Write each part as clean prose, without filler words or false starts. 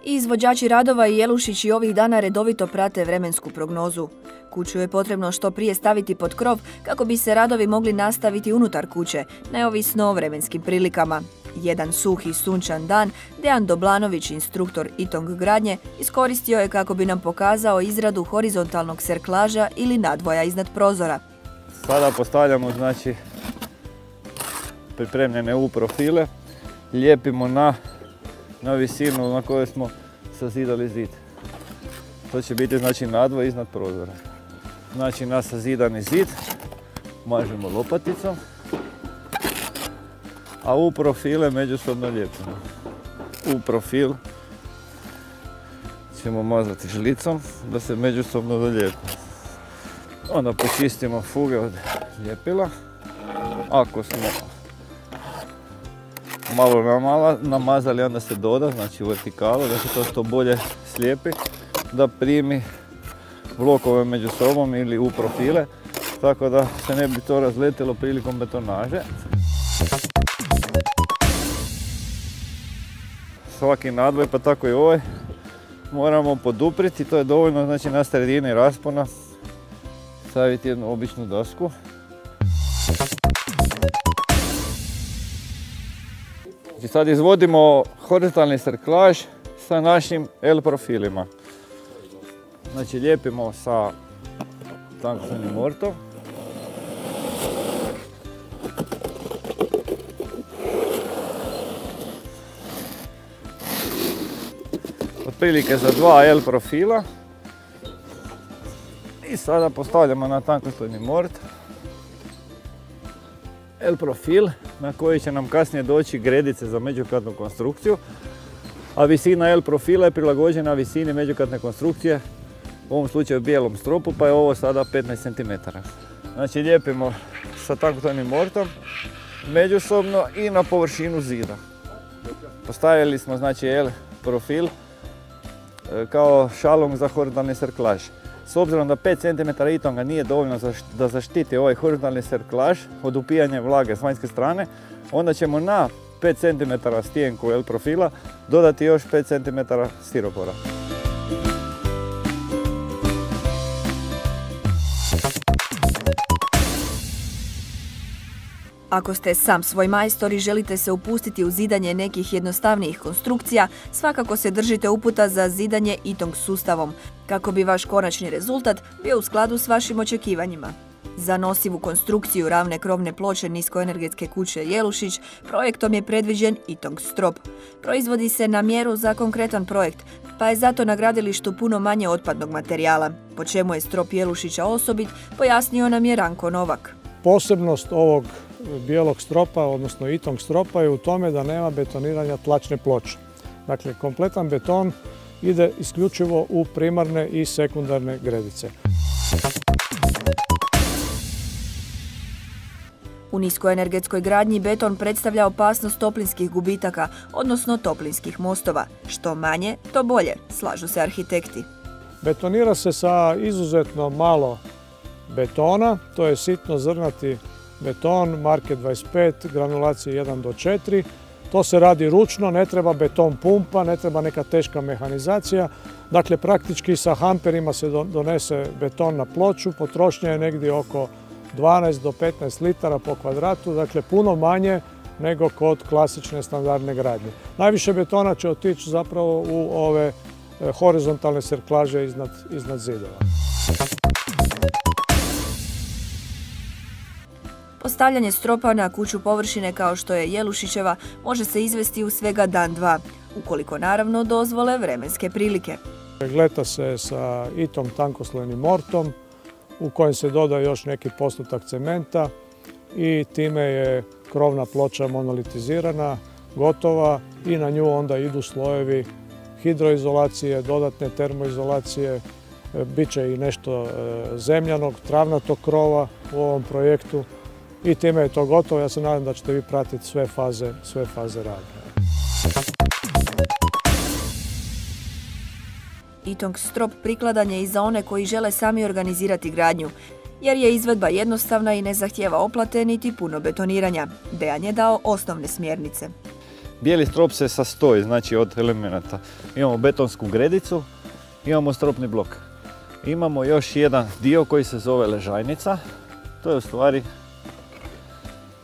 Izvođači radova i Jelušić i ovih dana redovito prate vremensku prognozu. Kuću je potrebno što prije staviti pod krov kako bi se radovi mogli nastaviti unutar kuće, neovisno o vremenskim prilikama. Jedan suhi sunčan dan Dejan Doblanović, instruktor ITONG gradnje, iskoristio je kako bi nam pokazao izradu horizontalnog serklaža ili nadvoja iznad prozora. Sada postavljamo pripremljene U profile, lijepimo na visinu na kojoj smo sazidali zid. To će biti nadvoj iznad prozora. Na sazidani zid mažemo lopaticom, a U profile međusobno lijepimo. U profil ćemo mazati žlicom da se međusobno dolijepi. Onda počistimo fuge od ljepila. Ako smo malo namazali, onda se doda, znači u vertikalu, da se to što bolje slijepi, da primi blokove među sobom ili U profile, tako da se ne bi to razletilo prilikom betonaže. Svaki nadvoj, pa tako i ovaj, moramo podupriti, to je dovoljno, znači na sredini raspona staviti jednu običnu dasku. Znači sad izvodimo horizontalni serklaž sa našim L profilima. Znači lijepimo sa tankostrojnim mortom. Otprilike za 2 L profila. I sada postavljamo na tankostrojni mort L profil na koji će nam kasnije doći gredice za međukatnu konstrukciju, a visina L profila je prilagođena visini međukatne konstrukcije, u ovom slučaju bijelom stropu, pa je ovo sada 15 cm. Znači lijepimo sa tankostrojnim mortom međusobno i na površinu zida. Postavili smo znači L profil kao šalom za horizontalni serklaž. S obzirom da 5 cm itonga nije dovoljno da zaštiti ovaj horizontalni serklaž od upijanja vlage s vanjske strane, onda ćemo na 5 cm stijenku L profila dodati još 5 cm stiropora. Ako ste sam svoj majstor i želite se upustiti u zidanje nekih jednostavnijih konstrukcija, svakako se držite uputa za zidanje ITONG sustavom, kako bi vaš konačni rezultat bio u skladu s vašim očekivanjima. Za nosivu konstrukciju ravne krovne ploče niskoenergetske kuće Jelušić projektom je predviđen ITONG strop. Proizvodi se na mjeru za konkretan projekt, pa je zato na gradilištu puno manje otpadnog materijala. Po čemu je strop Jelušića osobit, pojasnio nam je Ranko Novak. Posebnost ovog bijelog stropa, odnosno ITONG stropa, je u tome da nema betoniranja tlačne ploče. Dakle, kompletan beton ide isključivo u primarne i sekundarne gredice. U niskoenergetskoj gradnji beton predstavlja opasnost toplinskih gubitaka, odnosno toplinskih mostova. Što manje, to bolje, slažu se arhitekti. Betonira se sa izuzetno malo betona, to je sitno zrnati beton marke 25, granulacije 1 do 4. To se radi ručno, ne treba beton pumpa, ne treba neka teška mehanizacija. Dakle, praktički sa hamperima se donese beton na ploču, potrošnja je negdje oko 12 do 15 litara po kvadratu, dakle puno manje nego kod klasične standardne gradnje. Najviše betona će otići zapravo u ove horizontalne serklaže iznad zidova. Postavljanje stropa na kuću površine kao što je Jelušićeva može se izvesti u svega dan-dva, ukoliko naravno dozvole vremenske prilike. Gleta se sa ITONG tankoslojnim mortom u kojem se doda još neki postotak cementa i time je krovna ploča monolitizirana, gotova i na nju onda idu slojevi hidroizolacije, dodatne termoizolacije, bit će i nešto zemljanog, travnatog krova u ovom projektu. I time je to gotovo. Ja se nadam da ćete vi pratiti sve faze radnje. Itong strop prikladan je i za one koji žele sami organizirati gradnju, jer je izvedba jednostavna i ne zahtijeva oplate niti puno betoniranja. Dejan je dao osnovne smjernice. Bijeli strop se sastoji, znači, od elemenata. Imamo betonsku gredicu, imamo stropni blok. Imamo još jedan dio koji se zove ležajnica. To je u stvari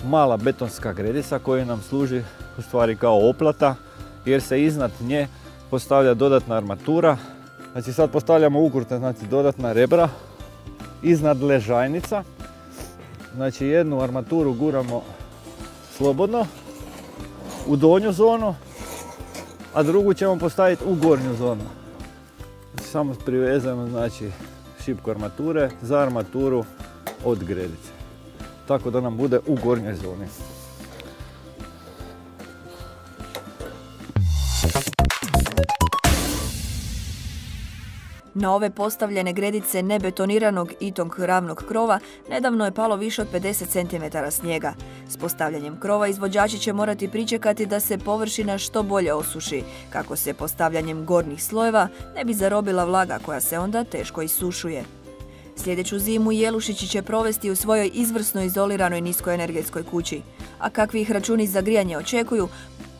mala betonska gredica koja nam služi u stvari kao oplata, jer se iznad nje postavlja dodatna armatura. Znači sad postavljamo ukrute, znači dodatna rebra iznad ležajnica. Znači jednu armaturu guramo slobodno u donju zonu, a drugu ćemo postaviti u gornju zonu. Znači, samo privezujemo, znači, šipku armature za armaturu od gredice. Tako da nam bude u gornjoj zoni. Na ove postavljene gredice nebetoniranog Itong ravnog krova nedavno je palo više od 50 cm snijega. S postavljanjem krova izvođači će morati pričekati da se površina što bolje osuši, kako se postavljanjem gornjih slojeva ne bi zarobila vlaga koja se onda teško isušuje. Sljedeću zimu Jelušići će provesti u svojoj izvrsno izoliranoj niskoenergetskoj kući, a kakvi ih računi za grijanje očekuju,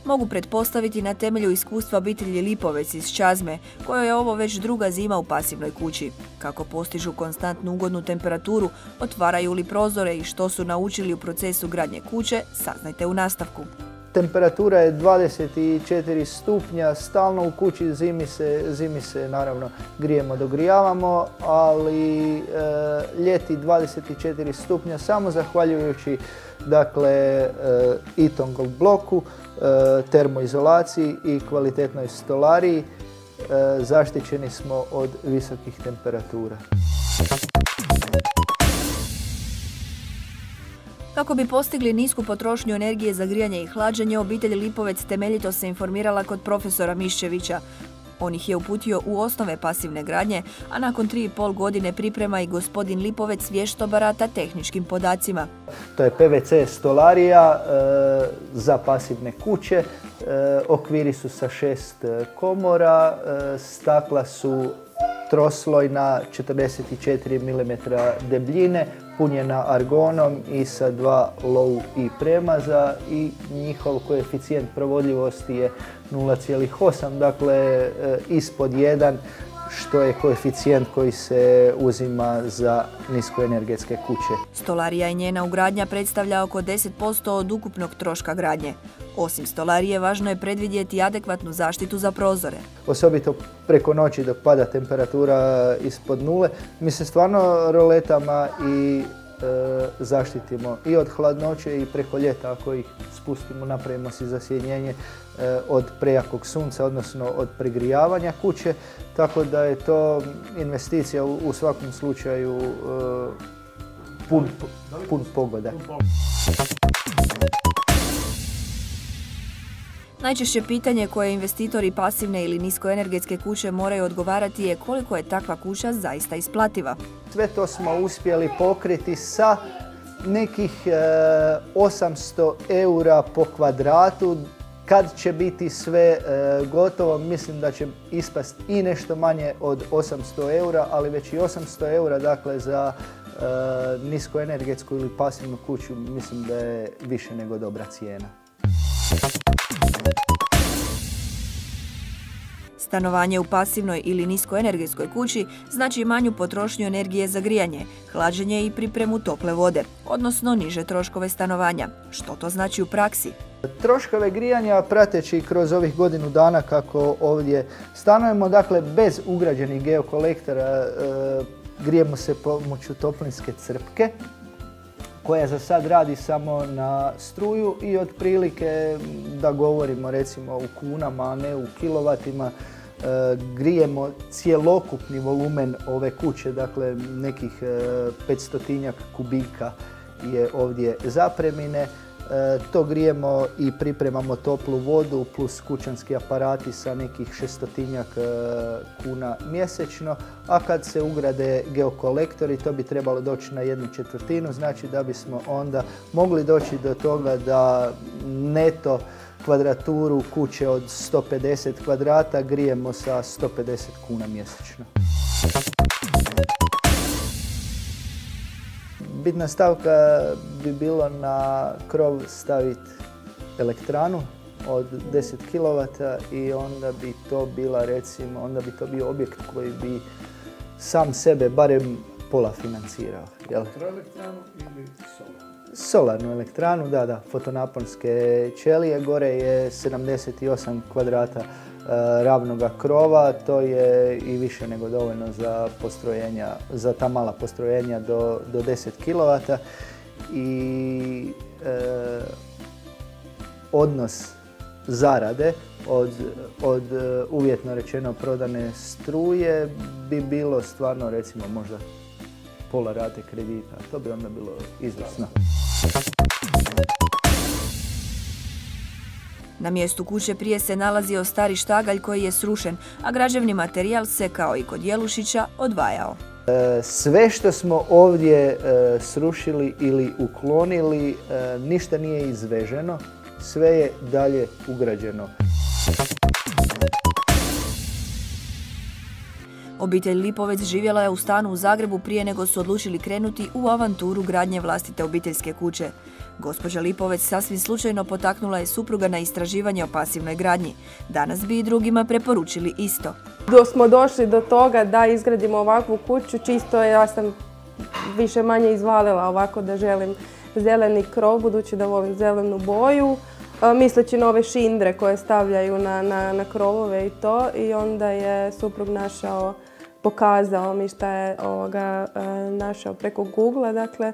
mogu pretpostaviti na temelju iskustva obitelji Lipovec iz Čazme, kojoj je ovo već druga zima u pasivnoj kući. Kako postižu konstantnu ugodnu temperaturu, otvaraju li prozore i što su naučili u procesu gradnje kuće, saznajte u nastavku. Temperatura je 24 stupnja, stalno u kući, zimi se naravno grijemo, dogrijavamo, ali ljeti 24 stupnja samo zahvaljujući, dakle, Itong bloku, termoizolaciji i kvalitetnoj stolariji zaštićeni smo od visokih temperatura. Kako bi postigli nisku potrošnju energije za grijanje i hlađenje, obitelj Lipovec temeljito se informirala kod profesora Miščevića. On ih je uputio u osnove pasivne gradnje, a nakon 3,5 godine priprema i gospodin Lipovec vješto barata tehničkim podacima. To je PVC stolarija za pasivne kuće, okviri su sa 6 komora, stakla su troslojna 44 mm debljine, punjena argonom i sa 2 low i premaza i njihov koeficijent provodljivosti je 0,8, dakle ispod 1, što je koeficijent koji se uzima za niskoenergetske kuće. Stolarija i njena ugradnja predstavlja oko 10% od ukupnog troška gradnje. Osim stolarije, važno je predvidjeti adekvatnu zaštitu za prozore. Osobito preko noći dok pada temperatura ispod nule, mi se stvarno roletama i zaštitimo i od hladnoće i preko ljeta ako ih spustimo, napravimo si zasjenjenje od prejakog sunca, odnosno od pregrijavanja kuće, tako da je to investicija u svakom slučaju pun pogodak. Najčešće pitanje koje investitori pasivne ili niskoenergetske kuće moraju odgovarati je koliko je takva kuća zaista isplativa. Sve to smo uspjeli pokriti sa nekih 800 eura po kvadratu. Kad će biti sve gotovo, mislim da će ispasti i nešto manje od 800 eura, ali već i 800 eura, dakle, za niskoenergetsku ili pasivnu kuću, mislim da je više nego dobra cijena. Stanovanje u pasivnoj ili niskoenergetskoj kući znači manju potrošnju energije za grijanje, hlađenje i pripremu tople vode, odnosno niže troškove stanovanja. Što to znači u praksi? Troškove grijanja prateći kroz ovih godinu dana kako ovdje stanujemo, dakle bez ugrađenih geokolektora, grijemo se pomoću toplinske crpke koja za sad radi samo na struju i otprilike, da govorimo recimo u kunama, a ne u kilovatima, grijemo cjelokupni volumen ove kuće, dakle nekih 500 kubika je ovdje zapremine. To grijemo i pripremamo toplu vodu plus kućanski aparati sa nekih 600 kuna mjesečno, a kad se ugrade geokolektori to bi trebalo doći na 1/4, znači da bismo onda mogli doći do toga da neto kvadraturu kuće od 150 kvadrata grijemo sa 150 kuna mjesečno. Bitna stavka bi bilo na krov staviti elektranu od 10 kW i onda bi to bila, recimo, onda bi to bio objekt koji bi sam sebe barem pola financirao. Elektranu ili Solarnu elektranu, da, fotonaponske ćelije. Gore je 78 kvadrata ravnoga krova, to je i više nego dovoljno za postrojenja, za ta mala postrojenja do 10 kW. I odnos zarade od uvjetno rečeno prodane struje bi bilo stvarno, recimo, možda pola rate kredita. To bi onda bilo izvrsno. Na mjestu kuće prije se nalazio stari štagalj koji je srušen, a građevni materijal se, kao i kod Jelušića, odvajao. Sve što smo ovdje srušili ili uklonili, ništa nije izveženo, sve je dalje ugrađeno. Obitelj Lipovec živjela je u stanu u Zagrebu prije nego su odlučili krenuti u avanturu gradnje vlastite obiteljske kuće. Gospođa Lipovec sasvim slučajno potaknula je supruga na istraživanje o pasivnoj gradnji. Danas bi i drugima preporučili isto. Smo došli do toga da izgradimo ovakvu kuću, čisto ja sam više manje izvalila ovako da želim zeleni krov, budući da volim zelenu boju, misleći na ove šindre koje stavljaju na krovove i to, i onda je suprug pokazao mi šta je našao preko Google-a, dakle,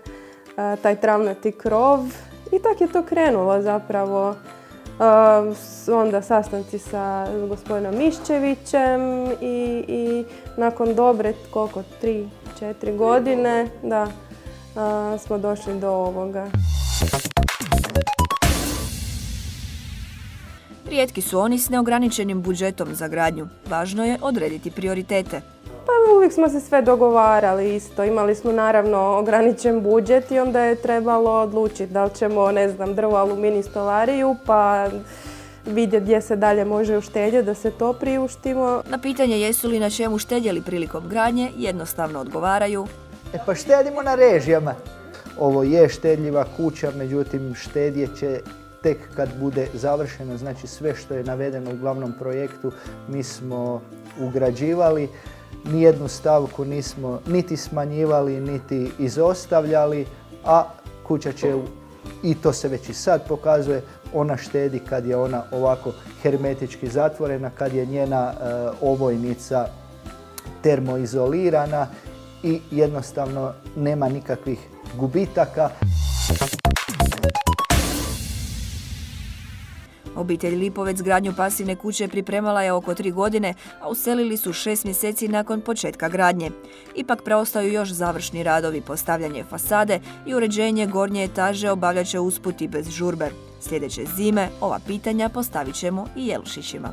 taj travnati krov, i tako je to krenulo zapravo. Onda sastanci sa gospodinom Miščevićem i nakon dobre, 3-4 godine, da, smo došli do ovoga. Rijetki su oni s neograničenim budžetom za gradnju. Važno je odrediti prioritete. Pa uvijek smo se sve dogovarali isto. Imali smo naravno ograničen budžet i onda je trebalo odlučiti da li ćemo, ne znam, drvo, aluminij, stolariju, pa vidjeti gdje se dalje može uštedjeti, da se to priuštimo. Na pitanje jesu li na čemu štedjeli prilikom gradnje, jednostavno odgovaraju: Pa štedimo na režijama. Ovo je štedljiva kuća, međutim štedjet će tek kad bude završeno. Znači sve što je navedeno u glavnom projektu mi smo ugrađivali. Nijednu stavku nismo niti smanjivali, niti izostavljali, a kuća će, i to se već i sad pokazuje, ona štedi kad je ona ovako hermetički zatvorena, kad je njena ovojnica termoizolirana i jednostavno nema nikakvih gubitaka. Obitelj Lipovec gradnju pasivne kuće pripremala je oko 3 godine, a uselili su 6 mjeseci nakon početka gradnje. Ipak preostaju još završni radovi, postavljanje fasade i uređenje gornje etaže obavljat će usput i bez žurbe. Sljedeće zime ova pitanja postavit ćemo i Jelušićima.